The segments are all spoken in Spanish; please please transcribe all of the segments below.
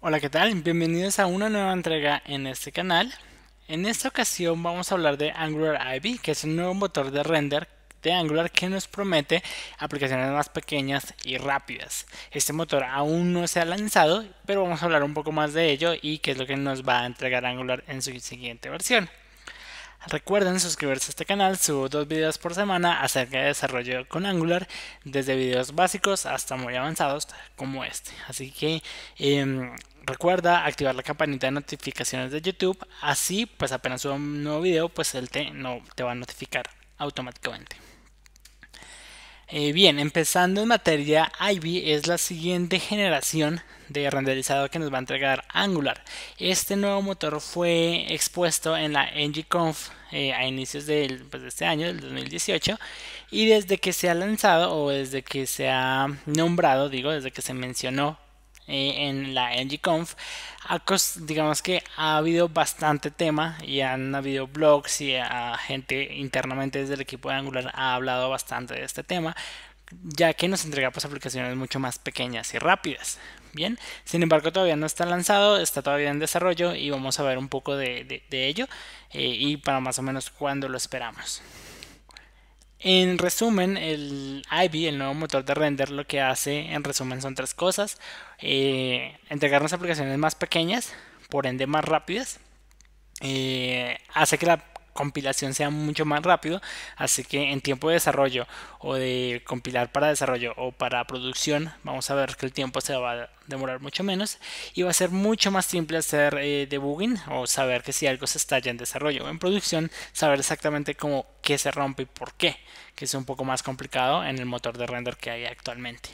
Hola, ¿qué tal? Bienvenidos a una nueva entrega en este canal. En esta ocasión vamos a hablar de Angular Ivy, que es un nuevo motor de render de Angular que nos promete aplicaciones más pequeñas y rápidas. Este motor aún no se ha lanzado, pero vamos a hablar un poco más de ello y qué es lo que nos va a entregar Angular en su siguiente versión. Recuerden suscribirse a este canal, subo 2 videos por semana acerca de desarrollo con Angular, desde videos básicos hasta muy avanzados como este. Así que recuerda activar la campanita de notificaciones de YouTube, así pues apenas suba un nuevo video pues no, te va a notificar automáticamente. Bien, empezando en materia, Ivy es la siguiente generación de renderizado que nos va a entregar Angular. Este nuevo motor fue expuesto en la NGConf a inicios de este año, del 2018, y desde que se ha lanzado o desde que se ha nombrado, digo, desde que se mencionó en la NGConf, digamos que ha habido bastante tema y han habido blogs y gente internamente desde el equipo de Angular ha hablado bastante de este tema, ya que nos entrega pues aplicaciones mucho más pequeñas y rápidas. Bien, sin embargo todavía no está lanzado, está todavía en desarrollo y vamos a ver un poco de ello y para más o menos cuándo lo esperamos. En resumen, el Ivy, el nuevo motor de render, lo que hace en resumen son tres cosas. Entregarnos aplicaciones más pequeñas, por ende más rápidas. Hace que la compilación sea mucho más rápido, así que en tiempo de desarrollo o de compilar para desarrollo o para producción vamos a ver que el tiempo se va a demorar mucho menos y va a ser mucho más simple hacer debugging o saber que si algo se está ya en desarrollo o en producción, saber exactamente cómo qué se rompe y por qué, que es un poco más complicado en el motor de render que hay actualmente.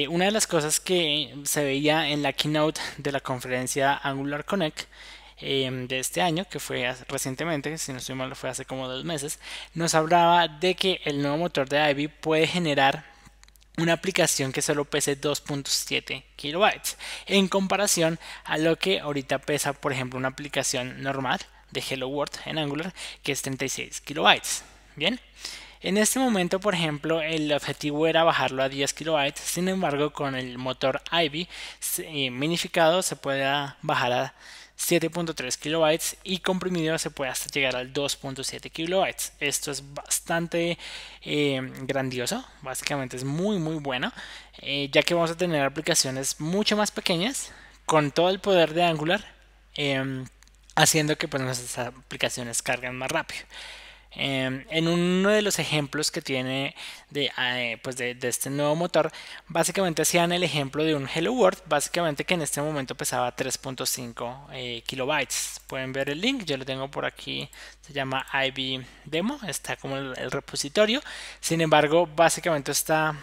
Una de las cosas que se veía en la keynote de la conferencia Angular Connect de este año, que fue recientemente, si no estoy mal, fue hace como 2 meses, nos hablaba de que el nuevo motor de Ivy puede generar una aplicación que solo pese 2.7 kilobytes en comparación a lo que ahorita pesa, por ejemplo, una aplicación normal de Hello World en Angular que es 36 kilobytes. Bien, en este momento, por ejemplo, el objetivo era bajarlo a 10 kilobytes, sin embargo, con el motor Ivy minificado se puede bajar a 7.3 kilobytes y comprimido se puede hasta llegar al 2.7 kilobytes. Esto es bastante grandioso, básicamente es muy bueno, ya que vamos a tener aplicaciones mucho más pequeñas con todo el poder de Angular, haciendo que pues, nuestras aplicaciones carguen más rápido. En uno de los ejemplos que tiene de este nuevo motor, básicamente hacían el ejemplo de un Hello World, básicamente que en este momento pesaba 3.5 kilobytes. Pueden ver el link, yo lo tengo por aquí, se llama Ivy Demo, está como el repositorio. Sin embargo, básicamente está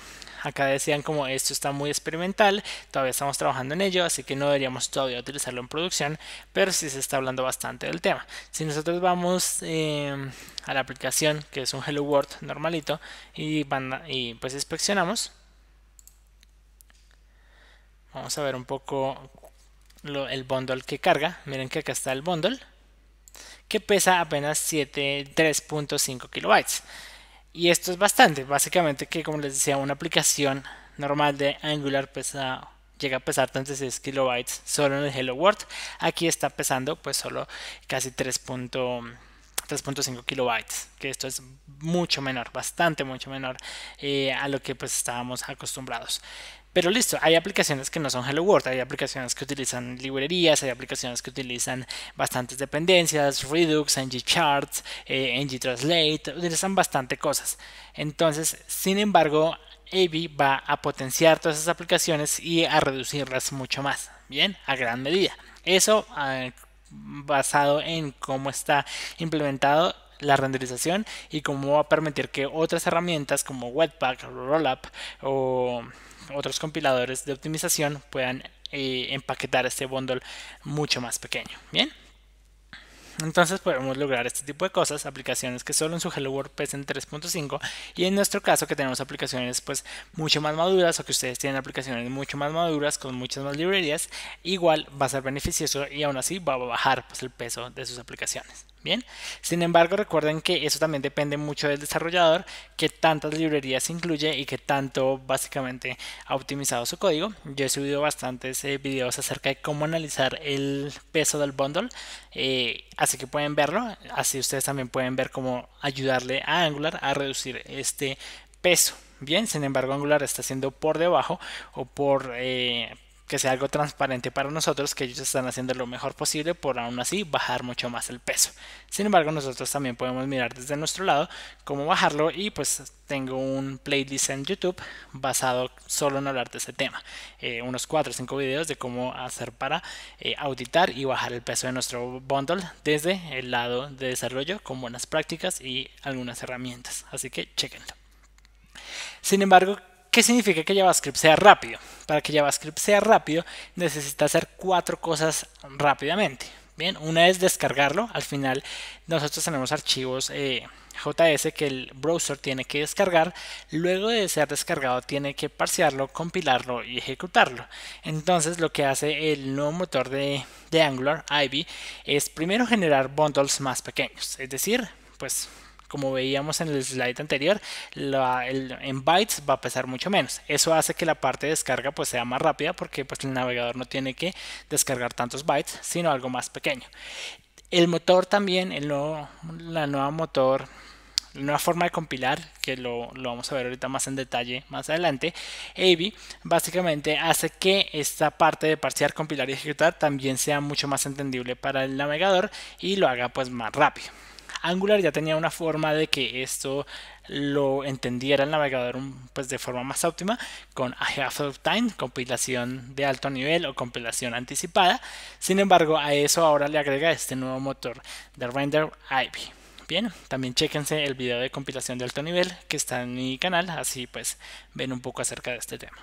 acá decían como esto está muy experimental, todavía estamos trabajando en ello, así que no deberíamos todavía utilizarlo en producción, pero sí se está hablando bastante del tema. Si nosotros vamos a la aplicación, que es un Hello World normalito, y pues inspeccionamos, vamos a ver un poco el bundle que carga. Miren que acá está el bundle, que pesa apenas 3.5 kilobytes. Y esto es bastante, básicamente que como les decía, una aplicación normal de Angular llega a pesar 36 kilobytes solo en el Hello World. Aquí está pesando pues solo casi 3.5 kilobytes, que esto es mucho menor, bastante mucho menor a lo que pues estábamos acostumbrados. Pero listo, hay aplicaciones que no son Hello World, hay aplicaciones que utilizan librerías, hay aplicaciones que utilizan bastantes dependencias, Redux, ngCharts, ngTranslate, utilizan bastante cosas. Entonces, sin embargo, Ivy va a potenciar todas esas aplicaciones y a reducirlas mucho más, bien, a gran medida. Eso basado en cómo está implementado la renderización y cómo va a permitir que otras herramientas como Webpack, Rollup o otros compiladores de optimización puedan empaquetar este bundle mucho más pequeño. Bien, entonces podemos lograr este tipo de cosas, aplicaciones que solo en su Hello World pesen 3.5 y en nuestro caso que tenemos aplicaciones pues mucho más maduras o que ustedes tienen aplicaciones mucho más maduras con muchas más librerías, igual va a ser beneficioso y aún así va a bajar pues el peso de sus aplicaciones. Bien, sin embargo recuerden que eso también depende mucho del desarrollador, que tantas librerías incluye y que tanto básicamente ha optimizado su código. Yo he subido bastantes videos acerca de cómo analizar el peso del bundle, así que pueden verlo, así ustedes también pueden ver cómo ayudarle a Angular a reducir este peso. Bien, sin embargo Angular está haciendo por debajo o por que sea algo transparente para nosotros, que ellos están haciendo lo mejor posible por aún así bajar mucho más el peso. Sin embargo, nosotros también podemos mirar desde nuestro lado cómo bajarlo, y pues tengo un playlist en YouTube basado solo en hablar de ese tema, unos 4 o 5 videos de cómo hacer para auditar y bajar el peso de nuestro bundle desde el lado de desarrollo con buenas prácticas y algunas herramientas, así que chequenlo. Sin embargo, ¿qué significa que JavaScript sea rápido? Para que JavaScript sea rápido necesita hacer 4 cosas rápidamente. Bien, una es descargarlo. Al final nosotros tenemos archivos JS que el browser tiene que descargar. Luego de ser descargado tiene que parsearlo, compilarlo y ejecutarlo. Entonces lo que hace el nuevo motor de Angular, Ivy, es primero generar bundles más pequeños. Es decir, pues como veíamos en el slide anterior, en bytes va a pesar mucho menos. Eso hace que la parte de descarga pues sea más rápida, porque pues el navegador no tiene que descargar tantos bytes, sino algo más pequeño. El motor también, la nueva forma de compilar, que lo vamos a ver ahorita más en detalle más adelante, Ivy básicamente hace que esta parte de parsear, compilar y ejecutar también sea mucho más entendible para el navegador y lo haga pues más rápido. Angular ya tenía una forma de que esto lo entendiera el navegador pues de forma más óptima, con Ahead of Time, compilación de alto nivel o compilación anticipada. Sin embargo, a eso ahora le agrega este nuevo motor de render, Ivy. Bien, también chequense el video de compilación de alto nivel que está en mi canal, así pues ven un poco acerca de este tema.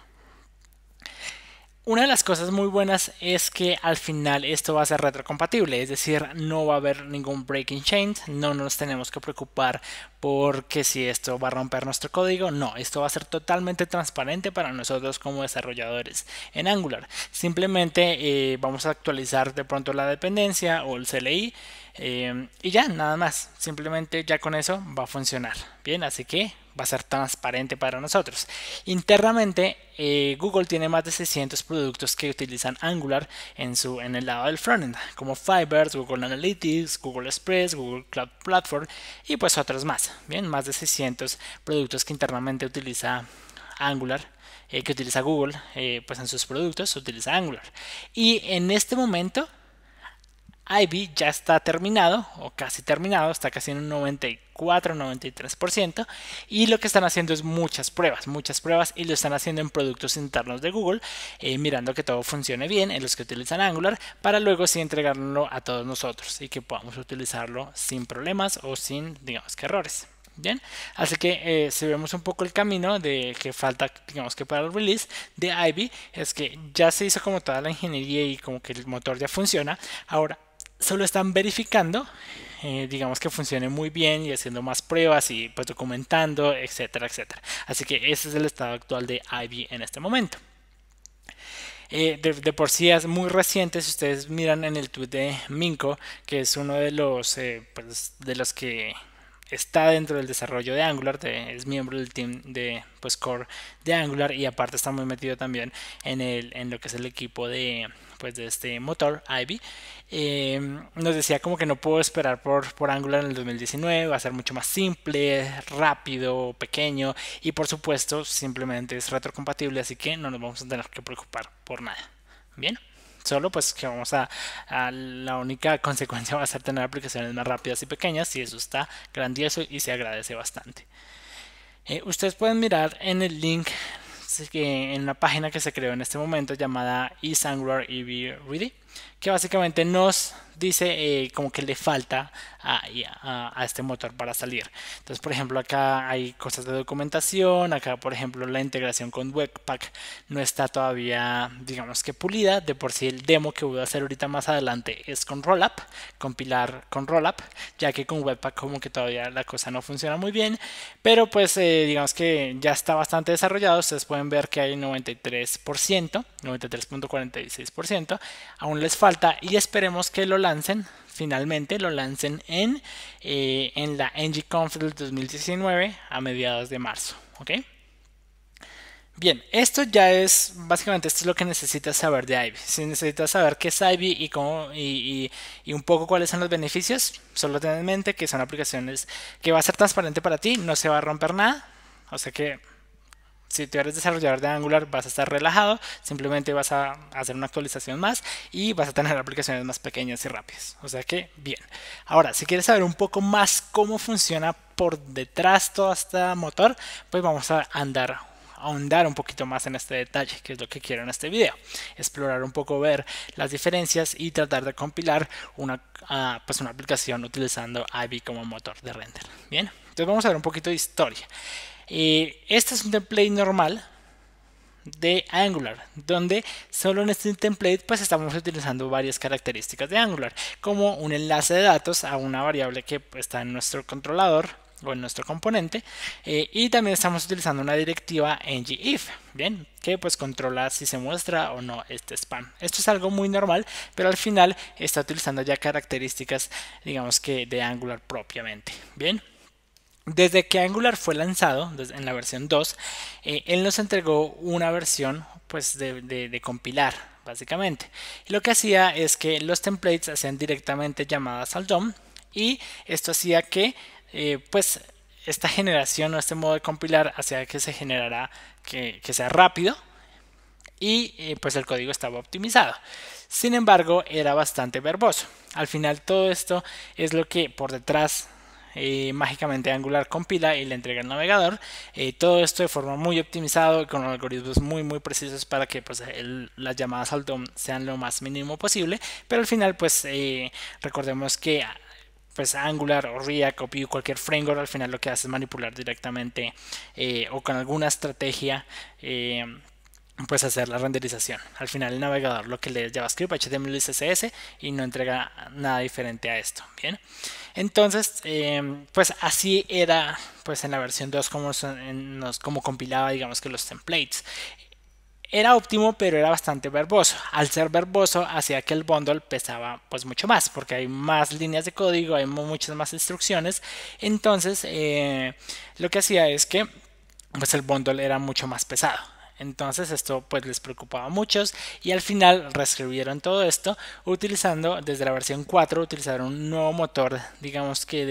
Una de las cosas muy buenas es que al final esto va a ser retrocompatible, es decir, no va a haber ningún breaking change, no nos tenemos que preocupar porque si esto va a romper nuestro código. No, esto va a ser totalmente transparente para nosotros como desarrolladores en Angular. Simplemente vamos a actualizar de pronto la dependencia o el CLI y ya, nada más. Simplemente ya con eso va a funcionar. Bien, así que va a ser transparente para nosotros. Internamente, Google tiene más de 600 productos que utilizan Angular en el lado del frontend, como Firebird, Google Analytics, Google Express, Google Cloud Platform y pues otros más. Bien, más de 600 productos que internamente utiliza Angular, que utiliza Google, pues en sus productos utiliza Angular. Y en este momento Ivy ya está terminado o casi terminado, está casi en un 94-93%, y lo que están haciendo es muchas pruebas, y lo están haciendo en productos internos de Google, mirando que todo funcione bien en los que utilizan Angular, para luego sí entregarlo a todos nosotros y que podamos utilizarlo sin problemas o sin, digamos, que errores. Bien, así que si vemos un poco el camino de que falta, digamos que para el release de Ivy, es que ya se hizo como toda la ingeniería y como que el motor ya funciona. Ahora solo están verificando, digamos, que funcione muy bien y haciendo más pruebas y pues documentando, etcétera, etcétera. Así que ese es el estado actual de Ivy en este momento. De por sí es muy reciente. Si ustedes miran en el tweet de Minko, que es uno de los que está dentro del desarrollo de Angular, es miembro del team de pues, core de Angular, y aparte está muy metido también en lo que es el equipo de este motor Ivy. Nos decía como que no puedo esperar por Angular en el 2019, va a ser mucho más simple, rápido, pequeño, y por supuesto simplemente es retrocompatible, así que no nos vamos a tener que preocupar por nada. Bien, solo pues que la única consecuencia va a ser tener aplicaciones más rápidas y pequeñas, y eso está grandioso y se agradece bastante. Ustedes pueden mirar en el link en una página que se creó en este momento llamada Is Angular Ivy Ready, que básicamente nos dice como que le falta a este motor para salir. Entonces, por ejemplo, acá hay cosas de documentación. Acá, por ejemplo, la integración con Webpack no está todavía, digamos, que pulida. De por sí el demo que voy a hacer ahorita más adelante es con Rollup, compilar con Rollup, ya que con Webpack como que todavía la cosa no funciona muy bien, pero pues digamos que ya está bastante desarrollado. Ustedes pueden ver que hay 93%, 93.46%, aún les falta, y esperemos que lo lancen finalmente lo lancen en la NGConf del 2019 a mediados de marzo. ¿Ok? Bien, esto ya es, básicamente esto es lo que necesitas saber de Ivy. Si necesitas saber qué es Ivy y cómo y un poco cuáles son los beneficios, solo ten en mente que son aplicaciones que va a ser transparente para ti, no se va a romper nada. O sea que si tú eres desarrollador de Angular vas a estar relajado, simplemente vas a hacer una actualización más y vas a tener aplicaciones más pequeñas y rápidas. O sea que bien. Ahora, si quieres saber un poco más cómo funciona por detrás todo este motor, pues vamos a ahondar un poquito más en este detalle, que es lo que quiero en este video. Explorar un poco, ver las diferencias y tratar de compilar pues una aplicación utilizando Ivy como motor de render. Bien, entonces vamos a ver un poquito de historia. Este es un template normal de Angular, donde solo en este template pues estamos utilizando varias características de Angular, como un enlace de datos a una variable que está en nuestro controlador o en nuestro componente, y también estamos utilizando una directiva ngIf, bien, que pues controla si se muestra o no este spam. Esto es algo muy normal, pero al final está utilizando ya características, digamos que de Angular propiamente. Bien. Desde que Angular fue lanzado, en la versión 2, él nos entregó una versión pues, de compilar, básicamente. Y lo que hacía es que los templates hacían directamente llamadas al DOM, y esto hacía que pues, esta generación o este modo de compilar hacía que se generara, que sea rápido, y pues el código estaba optimizado. Sin embargo, era bastante verboso. Al final todo esto es lo que por detrás mágicamente Angular compila y le entrega al navegador. Todo esto de forma muy optimizado y con algoritmos muy precisos para que pues, las llamadas al DOM sean lo más mínimo posible. Pero al final pues recordemos que pues Angular o React o Vue, cualquier framework, al final lo que hace es manipular directamente o con alguna estrategia pues hacer la renderización. Al final el navegador lo que lee es JavaScript, HTML y CSS y no entrega nada diferente a esto. Bien, entonces pues así era pues en la versión 2 como compilaba digamos que los templates. Era óptimo, pero era bastante verboso. Al ser verboso hacía que el bundle pesaba pues mucho más, porque hay más líneas de código, hay muchas más instrucciones. Entonces lo que hacía es que pues el bundle era mucho más pesado. Entonces esto pues les preocupaba a muchos y al final reescribieron todo esto utilizando desde la versión 4 utilizaron un nuevo motor digamos que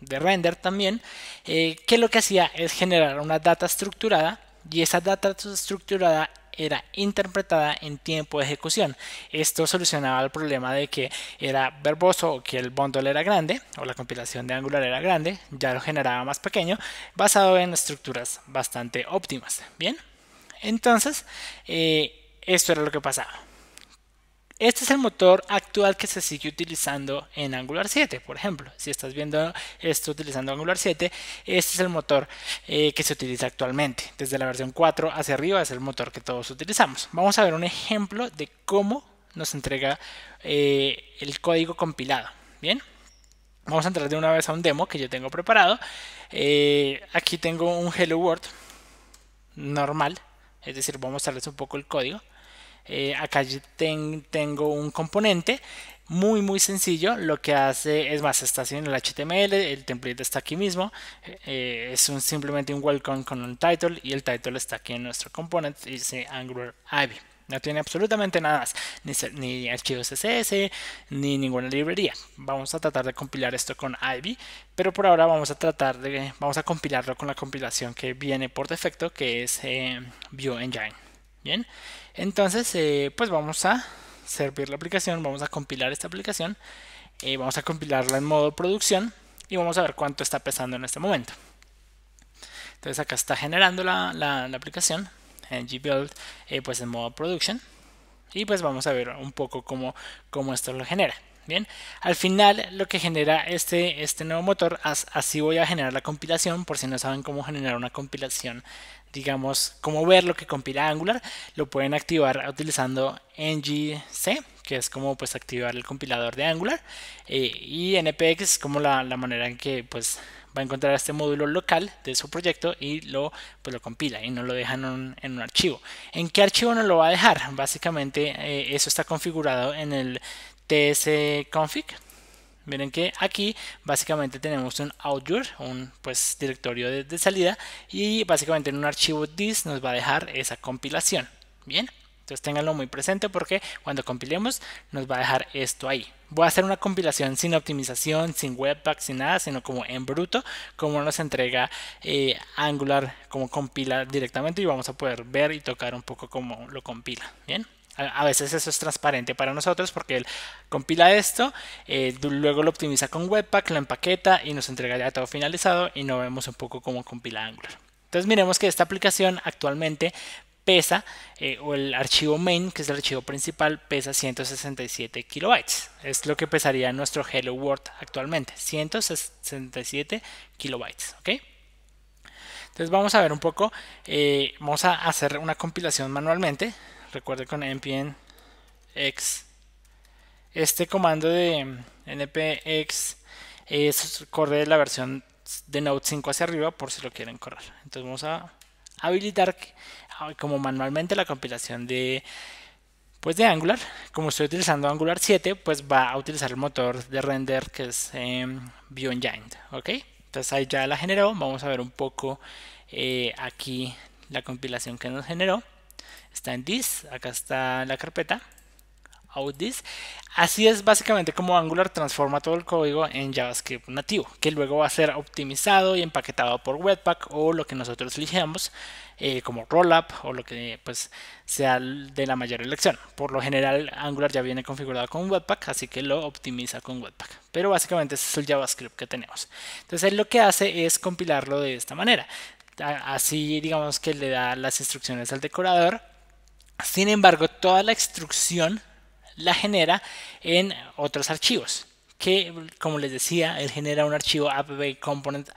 de render también, que lo que hacía es generar una data estructurada y esa data estructurada era interpretada en tiempo de ejecución. Esto solucionaba el problema de que era verboso o que el bundle era grande o la compilación de Angular era grande, ya lo generaba más pequeño basado en estructuras bastante óptimas. Bien, entonces esto era lo que pasaba. Este es el motor actual que se sigue utilizando en Angular 7, por ejemplo. Si estás viendo esto utilizando Angular 7, este es el motor que se utiliza actualmente. Desde la versión 4 hacia arriba es el motor que todos utilizamos. Vamos a ver un ejemplo de cómo nos entrega el código compilado. Bien, vamos a entrar de una vez a un demo que yo tengo preparado. Aquí tengo un Hello World normal, es decir, voy a mostrarles un poco el código. Acá yo tengo un componente muy sencillo. Lo que hace es más, está haciendo el HTML, el template está aquí mismo, es simplemente un welcome con un title y el title está aquí en nuestro component y dice Angular Ivy. No tiene absolutamente nada más, ni archivos CSS, ni ninguna librería. Vamos a tratar de compilar esto con Ivy, pero por ahora vamos a compilarlo con la compilación que viene por defecto, que es Vue Engine. Bien, entonces pues vamos a servir la aplicación, vamos a compilar esta aplicación, vamos a compilarla en modo producción y vamos a ver cuánto está pesando en este momento. Entonces acá está generando la aplicación ngbuild pues en modo production y pues vamos a ver un poco cómo esto lo genera. Bien, al final lo que genera este nuevo motor, así voy a generar la compilación. Por si no saben cómo generar una compilación, digamos, cómo ver lo que compila Angular, lo pueden activar utilizando ngC, que es como pues activar el compilador de Angular, y npx es como la manera en que pues va a encontrar este módulo local de su proyecto y pues lo compila y no lo deja en un archivo. ¿En qué archivo no lo va a dejar? Básicamente eso está configurado en el tsconfig, Miren que aquí básicamente tenemos un outward, un pues directorio de salida, y básicamente en un archivo this nos va a dejar esa compilación. Bien, entonces ténganlo muy presente porque cuando compilemos nos va a dejar esto ahí. Voy a hacer una compilación sin optimización, sin webpack, sin nada, sino como en bruto, como nos entrega Angular, como compila directamente, y vamos a poder ver y tocar un poco cómo lo compila. Bien. A veces eso es transparente para nosotros porque él compila esto, luego lo optimiza con Webpack, lo empaqueta y nos entrega ya todo finalizado y no vemos un poco cómo compila Angular. Entonces miremos que esta aplicación actualmente pesa, o el archivo main, que es el archivo principal, pesa 167 kilobytes. Es lo que pesaría nuestro Hello World actualmente, 167 kilobytes. ¿Ok? Entonces vamos a ver un poco, vamos a hacer una compilación manualmente. Recuerde con npm x. Este comando de npx corre la versión de Node 5 hacia arriba por si lo quieren correr. Entonces vamos a habilitar como manualmente la compilación de Angular. Como estoy utilizando Angular 7, pues va a utilizar el motor de render que es Vue Engine. ¿Ok? Entonces ahí ya la generó. Vamos a ver un poco aquí la compilación que nos generó. Está en this, acá está la carpeta out.this. Así es básicamente como Angular transforma todo el código en JavaScript nativo, que luego va a ser optimizado y empaquetado por Webpack o lo que nosotros elijamos, como Rollup o lo que pues sea de la mayor elección. Por lo general Angular ya viene configurado con Webpack, así que lo optimiza con Webpack. Pero básicamente ese es el JavaScript que tenemos. Entonces él lo que hace es compilarlo de esta manera. Así digamos que le da las instrucciones al decorador. Sin embargo, toda la instrucción la genera en otros archivos, que como les decía, él genera un archivo app.component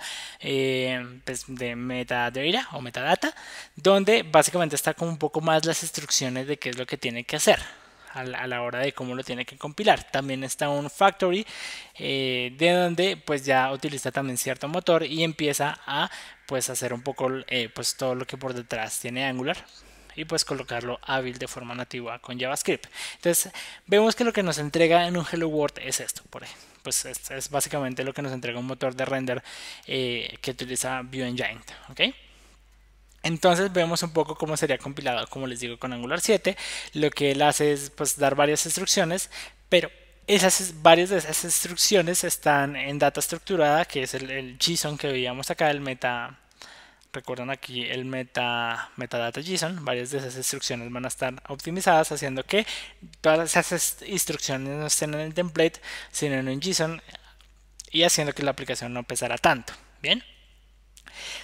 pues de metadata o metadata, donde básicamente está como un poco más las instrucciones de qué es lo que tiene que hacer a la hora de cómo lo tiene que compilar. También está un factory, de donde pues ya utiliza también cierto motor y empieza a pues hacer un poco pues todo lo que por detrás tiene Angular, y pues colocarlo hábil de forma nativa con JavaScript. Entonces vemos que lo que nos entrega en un Hello World es esto, por ejemplo. Pues esto es básicamente lo que nos entrega un motor de render que utiliza Vue Engine. ¿Ok? Entonces vemos un poco cómo sería compilado, como les digo, con Angular 7. Lo que él hace es pues dar varias instrucciones, pero varias de esas instrucciones están en data estructurada, que es el JSON que veíamos acá, el meta. Recuerdan aquí el metadata JSON. Varias de esas instrucciones van a estar optimizadas, haciendo que todas esas instrucciones no estén en el template, sino en un JSON, y haciendo que la aplicación no pesara tanto. Bien.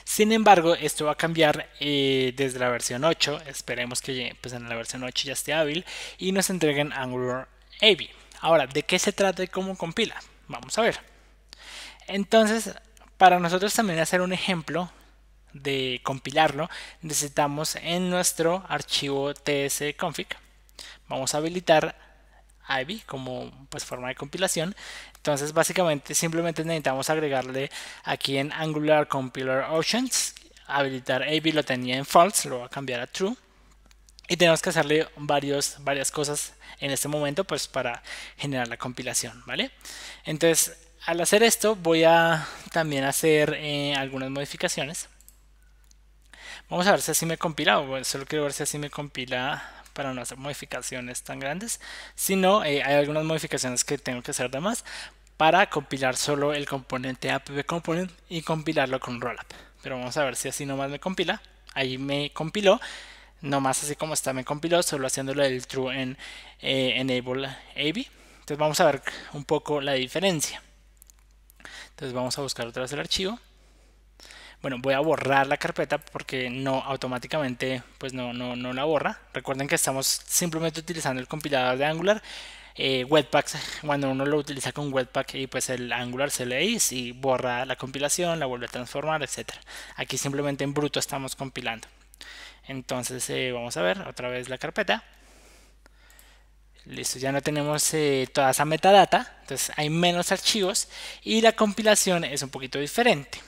Sin embargo, esto va a cambiar desde la versión 8. Esperemos que pues en la versión 8 ya esté hábil y nos entreguen Angular AB. Ahora, ¿de qué se trata y cómo compila? Vamos a ver. Entonces, para nosotros también hacer un ejemplo de compilarlo, necesitamos en nuestro archivo tsconfig, vamos a habilitar IB como pues forma de compilación. Entonces básicamente simplemente necesitamos agregarle aquí en Angular Compiler Options, habilitar AB, lo tenía en false, lo voy a cambiar a true, y tenemos que hacerle varias cosas en este momento pues para generar la compilación, ¿vale? Entonces al hacer esto voy a también hacer algunas modificaciones. Vamos a ver si así me compila, o solo quiero ver si así me compila para no hacer modificaciones tan grandes. Si no, hay algunas modificaciones que tengo que hacer de más para compilar solo el componente app.component y compilarlo con rollup. Pero vamos a ver si así nomás me compila. Ahí me compiló, nomás así como está me compiló, solo haciéndolo el true en enable AB. Entonces vamos a ver un poco la diferencia. Entonces vamos a buscar otra vez el archivo. Bueno, voy a borrar la carpeta porque no automáticamente pues no la borra. Recuerden que estamos simplemente utilizando el compilador de Angular. Webpack, cuando uno lo utiliza con Webpack, y pues el Angular se lee y borra la compilación, la vuelve a transformar, etcétera. Aquí simplemente en bruto estamos compilando. Entonces vamos a ver otra vez la carpeta. Listo, ya no tenemos toda esa metadata, entonces hay menos archivos y la compilación es un poquito diferente.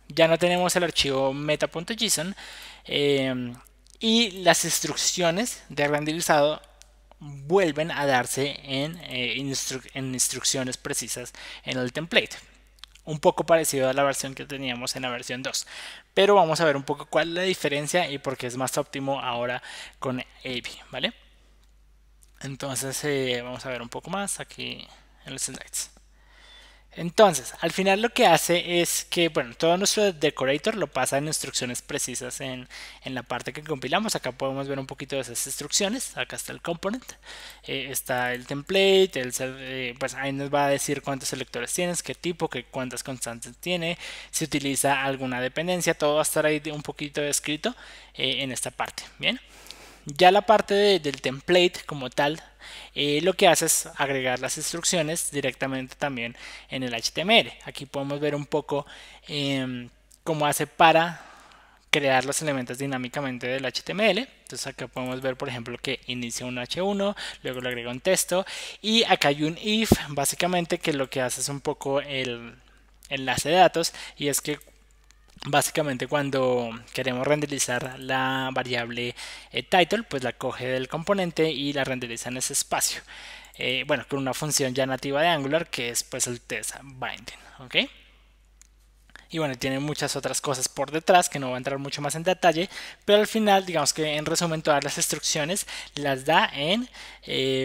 Ya no tenemos el archivo meta.json y las instrucciones de renderizado vuelven a darse en instrucciones precisas en el template. Un poco parecido a la versión que teníamos en la versión 2. Pero vamos a ver un poco cuál es la diferencia y por qué es más óptimo ahora con AB, ¿vale? Entonces vamos a ver un poco más aquí en los slides. Entonces, al final lo que hace es que, bueno, todo nuestro decorator lo pasa en instrucciones precisas en la parte que compilamos. Acá podemos ver un poquito de esas instrucciones. Acá está el component, está el template, pues ahí nos va a decir cuántos selectores tienes, qué tipo, cuántas constantes tiene, si utiliza alguna dependencia. Todo va a estar ahí un poquito descrito en esta parte, ¿bien? Ya la parte del template como tal, lo que hace es agregar las instrucciones directamente también en el HTML. Aquí podemos ver un poco cómo hace para crear los elementos dinámicamente del HTML. Entonces acá podemos ver, por ejemplo, que inicia un H1, luego le agrega un texto y acá hay un if, básicamente, que lo que hace es un poco el enlace de datos, y es que básicamente cuando queremos renderizar la variable title, pues la coge del componente y la renderiza en ese espacio. Bueno, con una función ya nativa de Angular, que es pues el test binding, ¿ok? Y bueno, tiene muchas otras cosas por detrás que no voy a entrar mucho más en detalle, pero al final, digamos que en resumen, todas las instrucciones las da en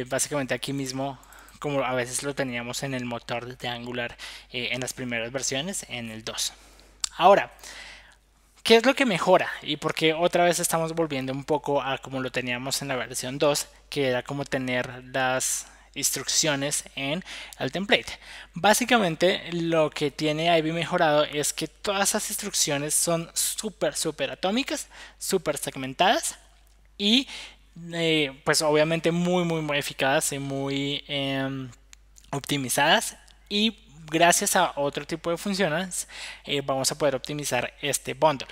básicamente aquí mismo, como a veces lo teníamos en el motor de Angular en las primeras versiones, en el 2. Ahora, ¿qué es lo que mejora? Y porque otra vez estamos volviendo un poco a como lo teníamos en la versión 2, que era como tener las instrucciones en el template. Básicamente lo que tiene Ivy mejorado es que todas esas instrucciones son súper atómicas, súper segmentadas y pues obviamente muy eficaces y muy optimizadas, y gracias a otro tipo de funciones vamos a poder optimizar este bundle.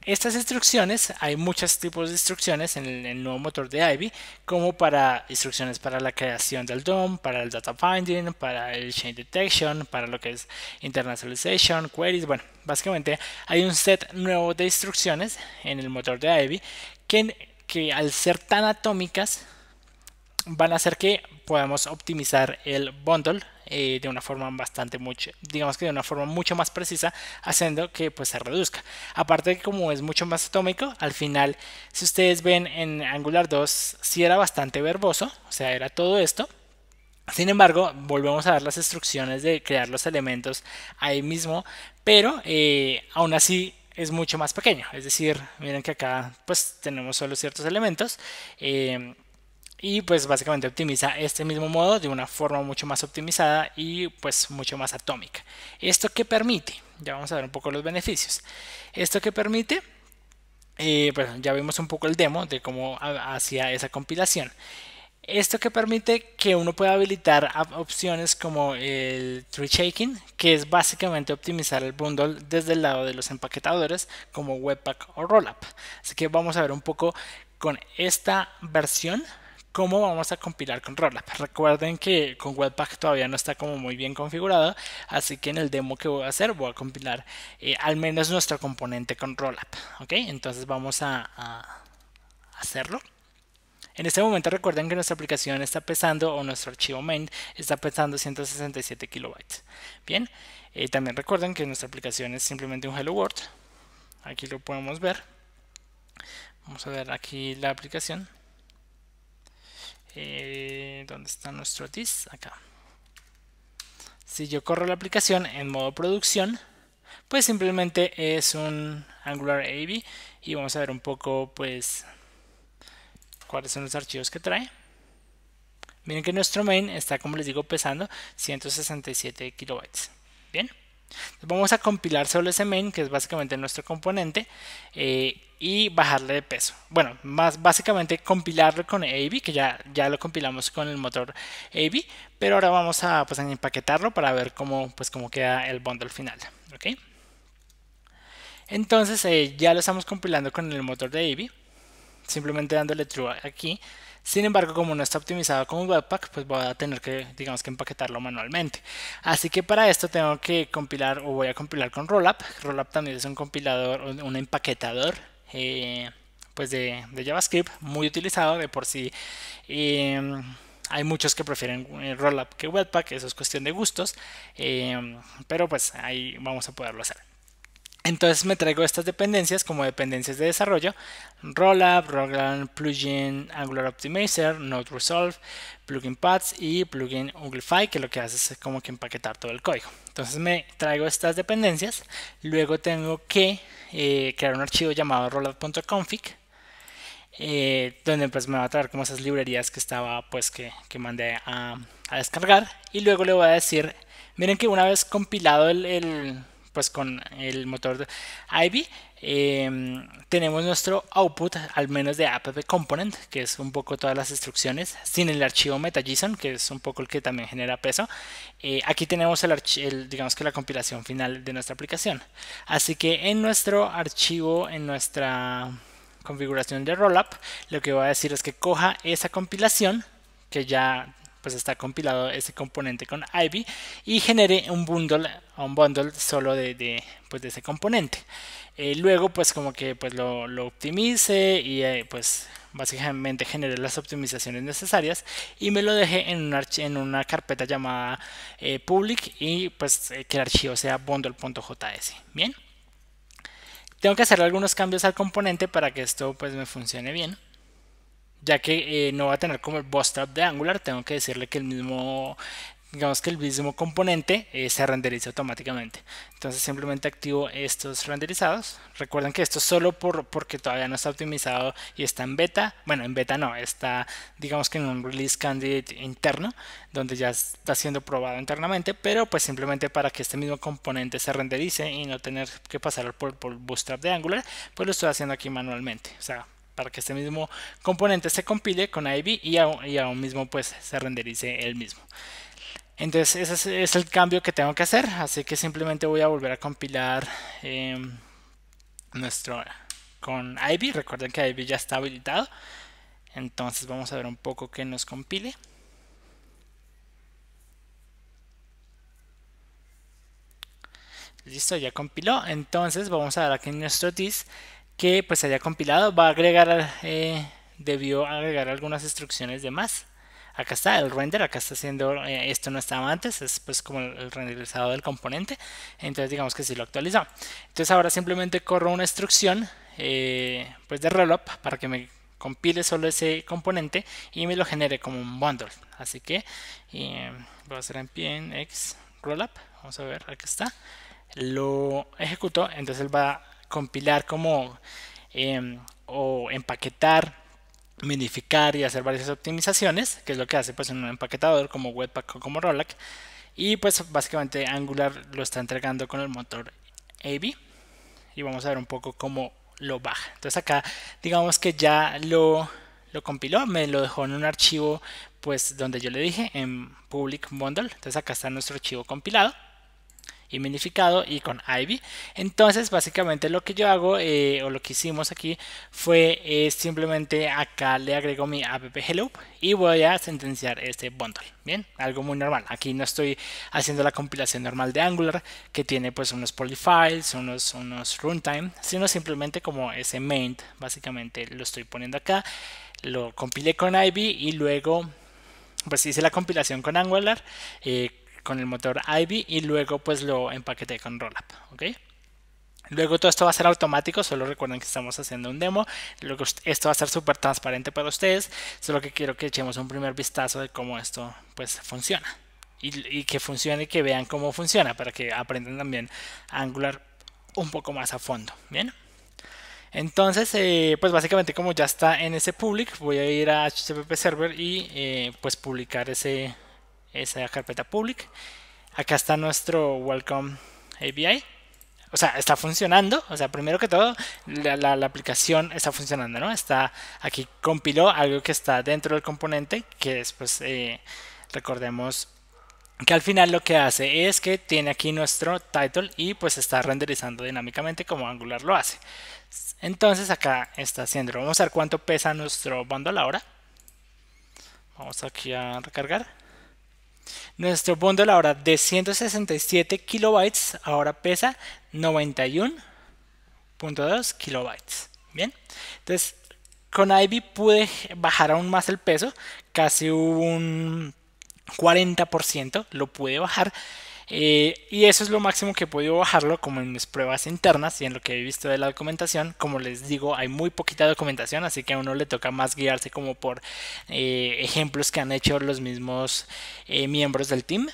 Estas instrucciones, hay muchos tipos de instrucciones en el nuevo motor de Ivy, como para instrucciones para la creación del DOM, para el data finding, para el chain detection, para lo que es internationalization, queries. Bueno, básicamente hay un set nuevo de instrucciones en el motor de Ivy que al ser tan atómicas van a hacer que podamos optimizar el bundle de una forma digamos que de una forma mucho más precisa, haciendo que pues se reduzca. Aparte de que como es mucho más atómico, al final, si ustedes ven en Angular 2, sí era bastante verboso, o sea, era todo esto. Sin embargo, volvemos a dar las instrucciones de crear los elementos ahí mismo, pero aún así es mucho más pequeño. Es decir, miren que acá pues tenemos solo ciertos elementos. Y pues básicamente optimiza este mismo modo de una forma mucho más optimizada y pues mucho más atómica. ¿Esto qué permite? Ya vamos a ver un poco los beneficios. Esto que permite, bueno, ya vimos un poco el demo de cómo hacía esa compilación. Esto que permite que uno pueda habilitar opciones como el tree shaking, que es básicamente optimizar el bundle desde el lado de los empaquetadores como Webpack o Rollup. Así que vamos a ver un poco con esta versión cómo vamos a compilar con Rollup. Recuerden que con Webpack todavía no está como muy bien configurado, así que en el demo que voy a hacer voy a compilar al menos nuestro componente con Rollup. ¿Ok? Entonces vamos a hacerlo. En este momento recuerden que nuestra aplicación está pesando, o nuestro archivo main está pesando 167 kilobytes. Bien, también recuerden que nuestra aplicación es simplemente un Hello World. Aquí lo podemos ver. Vamos a ver aquí la aplicación. ¿Dónde está nuestro this? Acá. Si yo corro la aplicación en modo producción, pues simplemente es un Angular AB, y vamos a ver un poco pues cuáles son los archivos que trae. Miren que nuestro main está, como les digo, pesando 167 kilobytes. Bien, vamos a compilar solo ese main, que es básicamente nuestro componente, y bajarle de peso. Bueno, más básicamente compilarlo con AB, que ya lo compilamos con el motor AB, pero ahora vamos a, pues, a empaquetarlo para ver cómo queda el bundle final. ¿Ok? Entonces ya lo estamos compilando con el motor de AB, simplemente dándole true aquí. Sin embargo, como no está optimizado con Webpack, pues voy a tener que, digamos, que empaquetarlo manualmente. Así que para esto tengo que compilar, o voy a compilar con Rollup. Rollup también es un compilador, un empaquetador pues de JavaScript, muy utilizado de por sí. Hay muchos que prefieren Rollup que Webpack, eso es cuestión de gustos, pero pues ahí vamos a poderlo hacer. Entonces me traigo estas dependencias como dependencias de desarrollo: Rollup, Roland Plugin, Angular Optimizer, Node Resolve, Plugin Paths y Plugin Uglify, que lo que hace es como que empaquetar todo el código. Entonces me traigo estas dependencias, luego tengo que crear un archivo llamado rollup.config, donde pues me va a traer como esas librerías que estaba pues que mandé a descargar, y luego le voy a decir, miren que una vez compilado pues con el motor de Ivy, tenemos nuestro output al menos de app component, que es un poco todas las instrucciones sin el archivo meta.json, que es un poco el que también genera peso. Aquí tenemos digamos que la compilación final de nuestra aplicación. Así que en nuestro archivo, en nuestra configuración de Rollup, lo que voy a decir es que coja esa compilación que ya pues está compilado ese componente con Ivy, y genere un bundle solo pues de ese componente. Luego pues como que pues lo optimice y pues básicamente genere las optimizaciones necesarias y me lo deje en una carpeta llamada public, y pues que el archivo sea bundle.js. Bien, tengo que hacer algunos cambios al componente para que esto pues me funcione bien, ya que no va a tener como el bootstrap de Angular. Tengo que decirle que digamos que el mismo componente se renderiza automáticamente. Entonces simplemente activo estos renderizados. Recuerden que esto es solo porque todavía no está optimizado y está en beta. Bueno, en beta no, está digamos que en un release candidate interno, donde ya está siendo probado internamente, pero pues simplemente para que este mismo componente se renderice y no tener que pasar por el bootstrap de Angular, pues lo estoy haciendo aquí manualmente. O sea, para que este mismo componente se compile con Ivy y aún mismo pues se renderice el mismo. Entonces ese es el cambio que tengo que hacer, así que simplemente voy a volver a compilar nuestro con Ivy. Recuerden que Ivy ya está habilitado, entonces vamos a ver un poco que nos compile. Listo, ya compiló. Entonces vamos a ver aquí en nuestro dis que pues haya compilado. Va a agregar, debió agregar algunas instrucciones de más. Acá está el render, acá está haciendo, esto no estaba antes, es pues como el renderizado del componente. Entonces digamos que sí lo actualizó. Entonces ahora simplemente corro una instrucción pues de rollup para que me compile solo ese componente y me lo genere como un bundle. Así que voy a hacer npm x rollup, vamos a ver, aquí está, lo ejecuto. Entonces él va a compilar como o empaquetar, minificar y hacer varias optimizaciones, que es lo que hace pues en un empaquetador como Webpack o como Rollup. Y pues básicamente Angular lo está entregando con el motor Ivy, y vamos a ver un poco cómo lo baja. Entonces acá digamos que ya lo compiló, me lo dejó en un archivo pues donde yo le dije en public bundle. Entonces acá está nuestro archivo compilado y minificado y con Ivy. Entonces básicamente lo que yo hago o lo que hicimos aquí fue simplemente acá le agrego mi app-hello y voy a sentenciar este bundle. Bien, algo muy normal. Aquí no estoy haciendo la compilación normal de Angular que tiene pues unos polyfiles, unos runtime, sino simplemente como ese main. Básicamente lo estoy poniendo acá, lo compilé con Ivy y luego pues hice la compilación con Angular con el motor Ivy y luego pues lo empaqueté con Rollup. ¿Ok? Luego todo esto va a ser automático, solo recuerden que estamos haciendo un demo. Luego esto va a ser súper transparente para ustedes, solo que quiero que echemos un primer vistazo de cómo esto pues funciona. Y que funcione y que vean cómo funciona para que aprendan también Angular un poco más a fondo. Bien. Entonces, pues básicamente como ya está en ese public, voy a ir a HTTP Server y pues publicar esa carpeta public. Acá está nuestro welcome API. O sea, está funcionando. O sea, primero que todo, la aplicación está funcionando, ¿no? Está aquí, compiló algo que está dentro del componente, que es pues, recordemos que al final lo que hace es que tiene aquí nuestro title y pues está renderizando dinámicamente como Angular lo hace. Entonces acá está haciendo. Vamos a ver cuánto pesa nuestro bundle ahora. Vamos aquí a recargar. Nuestro bundle ahora de 167 kilobytes ahora pesa 91.2 kilobytes. Bien, entonces con Ivy pude bajar aún más el peso, casi un 40% lo pude bajar. Y eso es lo máximo que he podido bajarlo, como en mis pruebas internas y en lo que he visto de la documentación. Como les digo, hay muy poquita documentación, así que a uno le toca más guiarse como por ejemplos que han hecho los mismos miembros del team.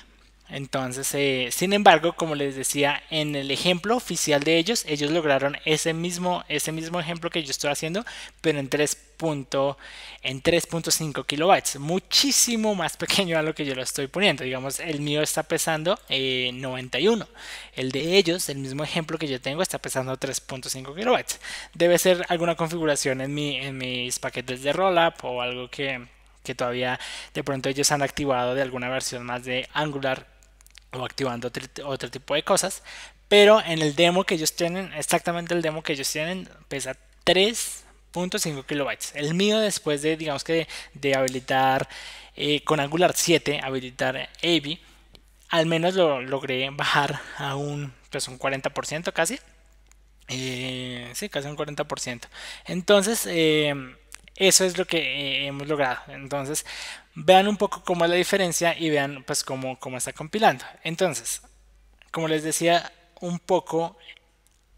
Entonces, sin embargo, como les decía, en el ejemplo oficial de ellos lograron ese mismo ejemplo que yo estoy haciendo, pero en 3.5 kilobytes, muchísimo más pequeño a lo que yo lo estoy poniendo. Digamos, el mío está pesando 91, el de ellos, el mismo ejemplo que yo tengo, está pesando 3.5 kilobytes. Debe ser alguna configuración en mis paquetes de rollup o algo que todavía de pronto ellos han activado de alguna versión más de Angular o activando otro tipo de cosas. Pero en el demo que ellos tienen, exactamente el demo que ellos tienen, pesa 3.5 kilobytes. El mío, después de, digamos que de habilitar con Angular 7, habilitar Ivy, al menos lo logré bajar a un 40% casi. Sí, casi un 40%. Entonces, eso es lo que hemos logrado. Entonces, vean un poco cómo es la diferencia y vean pues cómo está compilando. Entonces, como les decía un poco,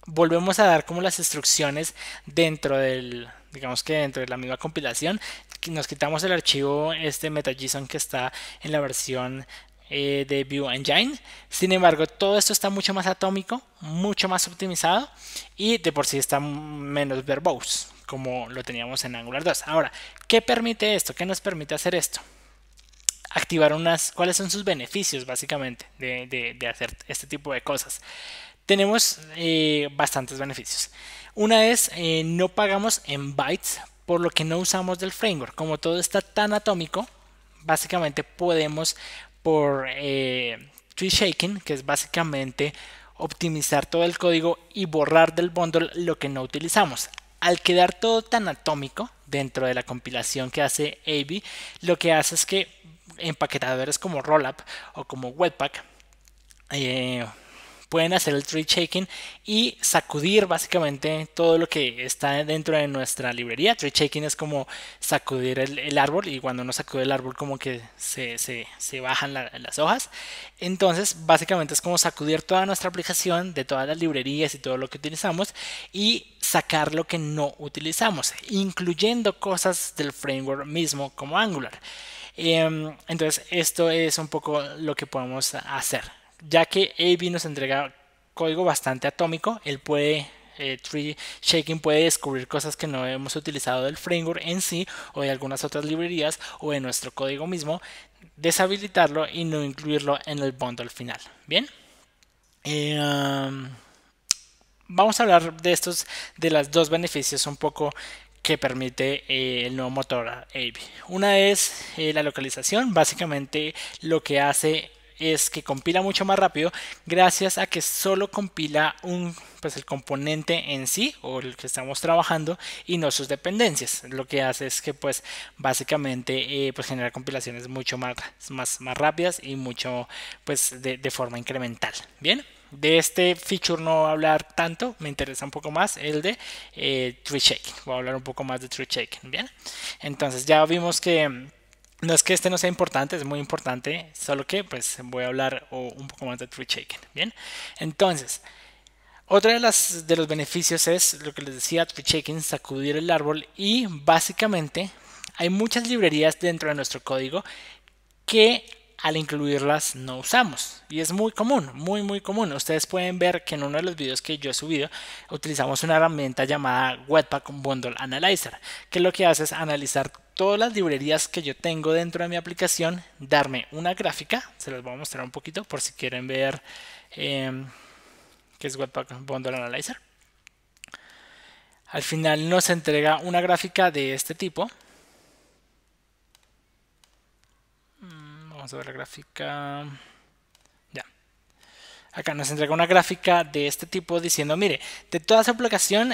volvemos a dar como las instrucciones dentro del, digamos que dentro de la misma compilación. Nos quitamos el archivo meta.json que está en la versión de Vue Engine. Sin embargo, todo esto está mucho más atómico, mucho más optimizado y de por sí está menos verbose como lo teníamos en Angular 2. Ahora, ¿qué permite esto? ¿Qué nos permite hacer esto? Activar ¿cuáles son sus beneficios básicamente de hacer este tipo de cosas? Tenemos bastantes beneficios. Una es, no pagamos en bytes, por lo que no usamos del framework. Como todo está tan atómico, básicamente podemos por tree shaking, que es básicamente optimizar todo el código y borrar del bundle lo que no utilizamos. Al quedar todo tan atómico dentro de la compilación que hace Ivy, lo que hace es que empaquetadores como Rollup o como Webpack pueden hacer el tree shaking y sacudir básicamente todo lo que está dentro de nuestra librería. Tree shaking es como sacudir el árbol, y cuando uno sacude el árbol como que se bajan las hojas. Entonces básicamente es como sacudir toda nuestra aplicación de todas las librerías y todo lo que utilizamos y sacar lo que no utilizamos, incluyendo cosas del framework mismo como Angular. Entonces esto es un poco lo que podemos hacer. Ya que Ivy nos entrega código bastante atómico, él puede, Tree Shaking puede descubrir cosas que no hemos utilizado del framework en sí o de algunas otras librerías o de nuestro código mismo, deshabilitarlo y no incluirlo en el bundle final. Bien, vamos a hablar de las dos beneficios un poco que permite el nuevo motor Ivy. Una es la localización. Básicamente lo que hace es que compila mucho más rápido gracias a que solo compila el componente en sí o el que estamos trabajando y no sus dependencias. Lo que hace es que pues básicamente genera compilaciones mucho más rápidas y mucho pues de forma incremental. Bien, de este feature no voy a hablar tanto, me interesa un poco más el de tree shaking. Voy a hablar un poco más de tree shaking. Bien, entonces ya vimos que no es que este no sea importante, es muy importante, solo que pues voy a hablar un poco más de tree shaking. Bien, entonces otro de los beneficios es lo que les decía, tree shaking, sacudir el árbol, y básicamente hay muchas librerías dentro de nuestro código que al incluirlas no usamos, y es muy común, muy común. Ustedes pueden ver que en uno de los videos que yo he subido utilizamos una herramienta llamada Webpack Bundle Analyzer, que lo que hace es analizar todas las librerías que yo tengo dentro de mi aplicación, darme una gráfica, se las voy a mostrar un poquito por si quieren ver qué es Webpack Bundle Analyzer. Al final nos entrega una gráfica de este tipo. Vamos a ver la gráfica. Ya. Acá nos entrega una gráfica de este tipo diciendo, mire, de toda su aplicación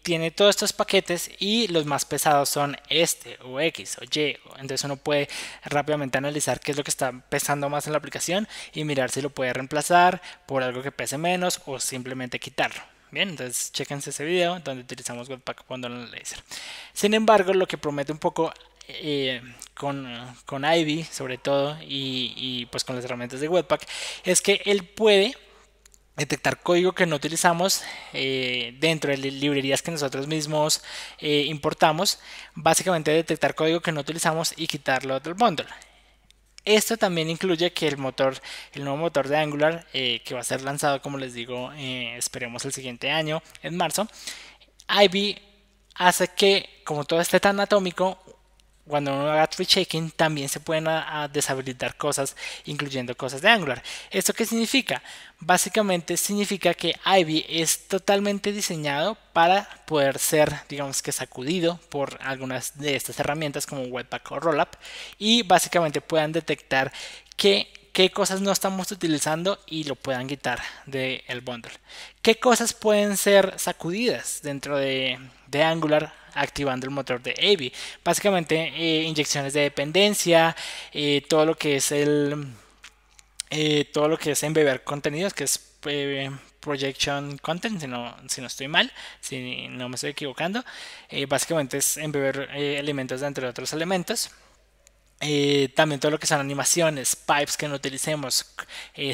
tiene todos estos paquetes y los más pesados son este o X o Y. Entonces uno puede rápidamente analizar qué es lo que está pesando más en la aplicación y mirar si lo puede reemplazar por algo que pese menos o simplemente quitarlo. Bien, entonces chéquense ese video donde utilizamos Webpack Bundle Analyzer. Sin embargo, lo que promete un poco con Ivy sobre todo y pues con las herramientas de Webpack es que él puede detectar código que no utilizamos dentro de librerías que nosotros mismos importamos, básicamente detectar código que no utilizamos y quitarlo del bundle. Esto también incluye que el nuevo motor de Angular, que va a ser lanzado, como les digo, esperemos el siguiente año, en marzo, Ivy hace que, como todo esté tan atómico, cuando uno haga tree shaking también se pueden deshabilitar cosas, incluyendo cosas de Angular. ¿Esto qué significa? Básicamente significa que Ivy es totalmente diseñado para poder ser, digamos que sacudido por algunas de estas herramientas como Webpack o Rollup y básicamente puedan detectar qué cosas no estamos utilizando y lo puedan quitar del bundle. ¿Qué cosas pueden ser sacudidas dentro de Angular activando el motor de Ivy? Básicamente inyecciones de dependencia, todo lo que es todo lo que es embeber contenidos, que es projection content, si no estoy mal, si no me estoy equivocando. Básicamente es embeber elementos dentro de otros elementos. También todo lo que son animaciones, pipes que no utilicemos,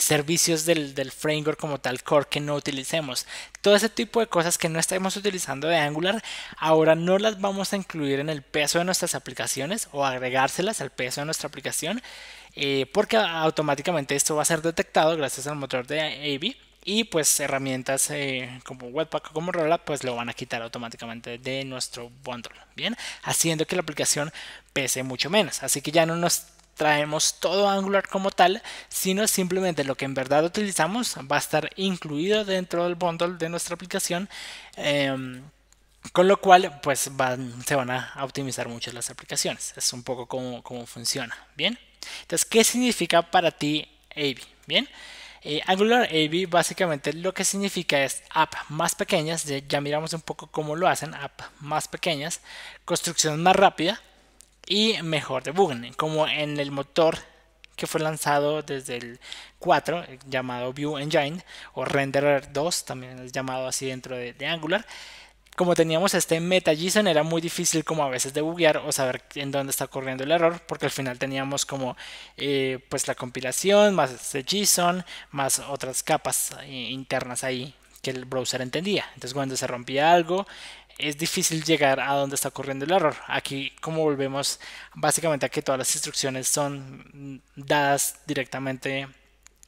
servicios del framework como tal, core que no utilicemos. Todo ese tipo de cosas que no estamos utilizando de Angular, ahora no las vamos a incluir en el peso de nuestras aplicaciones o agregárselas al peso de nuestra aplicación, porque automáticamente esto va a ser detectado gracias al motor de Ivy. Y pues herramientas como Webpack o como Rollup pues lo van a quitar automáticamente de nuestro bundle, bien, haciendo que la aplicación pese mucho menos. Así que ya no nos traemos todo Angular como tal, sino simplemente lo que en verdad utilizamos va a estar incluido dentro del bundle de nuestra aplicación. Con lo cual pues se van a optimizar mucho las aplicaciones. Es un poco como funciona, bien. Entonces, ¿qué significa para ti Ivy? Bien. Angular AV básicamente lo que significa es app más pequeñas, ya miramos un poco cómo lo hacen, app más pequeñas, construcción más rápida y mejor debugging, como en el motor que fue lanzado desde el 4 llamado Vue Engine o Renderer 2, también es llamado así dentro de Angular. Como teníamos este meta-JSON era muy difícil como a veces debuguear o saber en dónde está ocurriendo el error, porque al final teníamos como pues la compilación más este JSON más otras capas internas ahí que el browser entendía. Entonces cuando se rompía algo es difícil llegar a dónde está ocurriendo el error. Aquí como volvemos básicamente a que todas las instrucciones son dadas directamente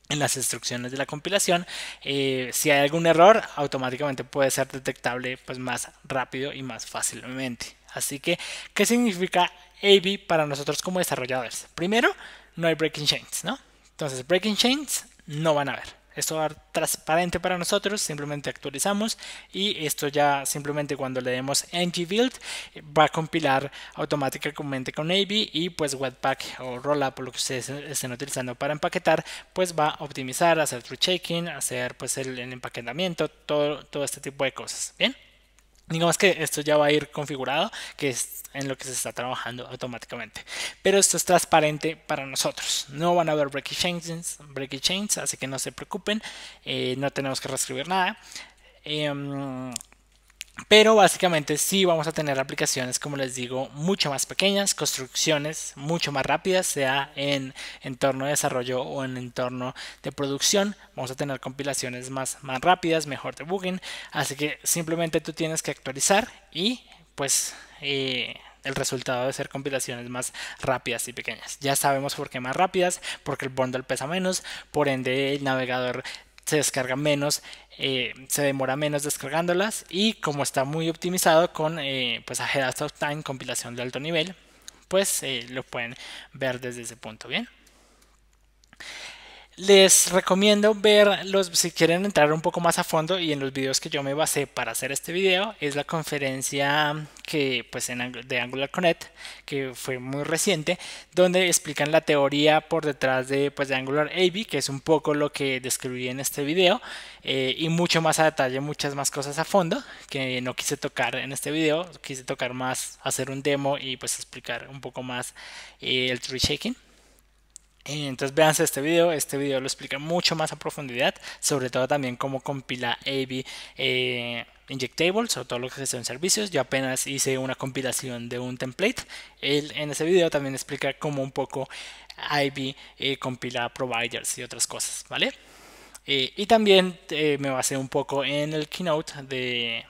en las instrucciones de la compilación. Si hay algún error automáticamente puede ser detectable pues más rápido y más fácilmente. Así que, ¿qué significa AV para nosotros como desarrolladores? Primero, no hay breaking chains, ¿no? Entonces breaking chains no van a haber. Esto va a ser transparente para nosotros, simplemente actualizamos y esto ya simplemente cuando le demos ng-build va a compilar automáticamente con AV y pues Webpack o Rollup o lo que ustedes estén utilizando para empaquetar pues va a optimizar, hacer tree shaking, hacer pues el empaquetamiento, todo este tipo de cosas. Bien. Digamos que esto ya va a ir configurado, que es en lo que se está trabajando automáticamente. Pero esto es transparente para nosotros. No van a haber breaking chains, así que no se preocupen. No tenemos que reescribir nada. Pero básicamente sí vamos a tener aplicaciones, como les digo, mucho más pequeñas, construcciones mucho más rápidas, sea en entorno de desarrollo o en entorno de producción. Vamos a tener compilaciones más rápidas, mejor debugging. Así que simplemente tú tienes que actualizar y pues el resultado de ser compilaciones más rápidas y pequeñas. Ya sabemos por qué más rápidas, porque el bundle pesa menos, por ende el navegador se descarga menos, se demora menos descargándolas y como está muy optimizado con pues Ahead of Time, compilación de alto nivel, pues lo pueden ver desde ese punto. Bien. Les recomiendo ver si quieren entrar un poco más a fondo y en los videos que yo me basé para hacer este video es la conferencia que pues de Angular Connect que fue muy reciente donde explican la teoría por detrás de pues de Angular AV que es un poco lo que describí en este video y mucho más a detalle, muchas más cosas a fondo que no quise tocar en este video, quise tocar más, hacer un demo y pues explicar un poco más el tree shaking. Entonces véanse este video lo explica mucho más a profundidad, sobre todo también cómo compila AB Injectables o todo lo que son servicios. Yo apenas hice una compilación de un template. Él en ese video también explica cómo un poco IB compila providers y otras cosas, ¿vale? Y también me basé un poco en el keynote de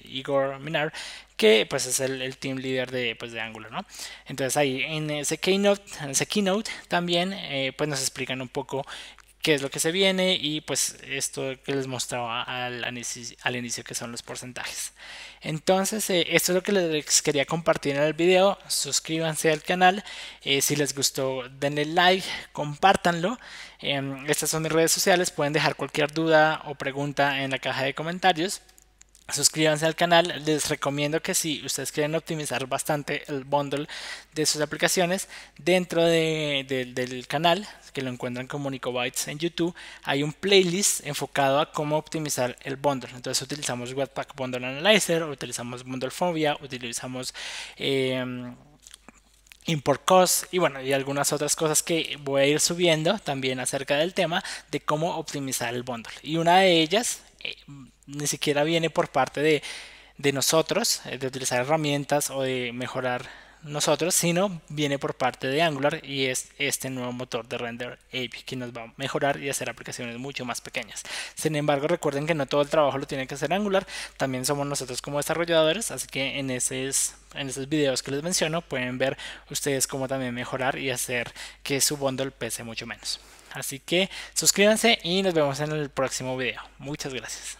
Igor Minar, que pues es el team leader de Angular, ¿no? Entonces ahí en ese keynote también pues nos explican un poco qué es lo que se viene y pues esto que les mostraba al inicio que son los porcentajes. Entonces esto es lo que les quería compartir en el video. Suscríbanse al canal, si les gustó denle like, compártanlo. Estas son mis redes sociales, pueden dejar cualquier duda o pregunta en la caja de comentarios. Suscríbanse al canal, les recomiendo que si ustedes quieren optimizar bastante el bundle de sus aplicaciones dentro del canal, que lo encuentran como Nicobytes en YouTube, hay un playlist enfocado a cómo optimizar el bundle. Entonces utilizamos Webpack Bundle Analyzer, utilizamos Bundlephobia, utilizamos import cost y bueno, y algunas otras cosas que voy a ir subiendo también acerca del tema de cómo optimizar el bundle. Y una de ellas ni siquiera viene por parte de nosotros, de utilizar herramientas o de mejorar nosotros, sino viene por parte de Angular y es este nuevo motor de render API que nos va a mejorar y hacer aplicaciones mucho más pequeñas. Sin embargo, recuerden que no todo el trabajo lo tiene que hacer Angular, también somos nosotros como desarrolladores, así que en esos videos que les menciono pueden ver ustedes cómo también mejorar y hacer que su bundle pese mucho menos. Así que suscríbanse y nos vemos en el próximo video. Muchas gracias.